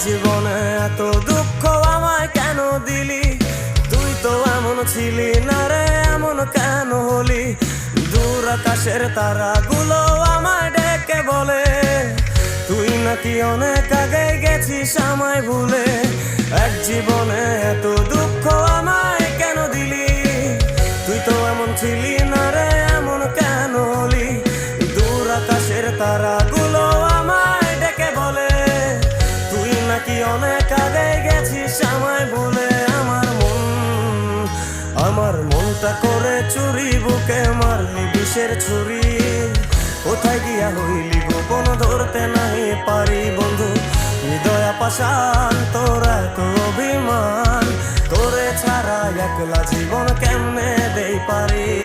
জীবনে এত দুঃখ আমায় কেন দিলি? তুই তো এমন ছিলি না রে, এমন কেন হলি? দূর আকাশের তারাগুলো আমায় ডেকে বলে তুই নাকি অনেক আগে গেছিস আমায় ভুলে। এক জীবনে এত দুঃখ আমায় কেন দিলি? তুই তো এমন ছিলি না রে, এমন কেন হলি? দূর আকাশের তারাগুলো আমায় ডেকে বলে তুই নাকি অনেক আগে গেছিস আমায় ভুলে। আমার মনটা করে চুরি, বুকে মারলি বিষের ছুরি। কোথায় গিয়া হইলি গোপন, ধরতে নাহি পারি বন্ধু। হৃদয় পাষাণ তোর এত অভিমান, তোরে ছাড়া একলা জীবন কেমনে দেই পারি।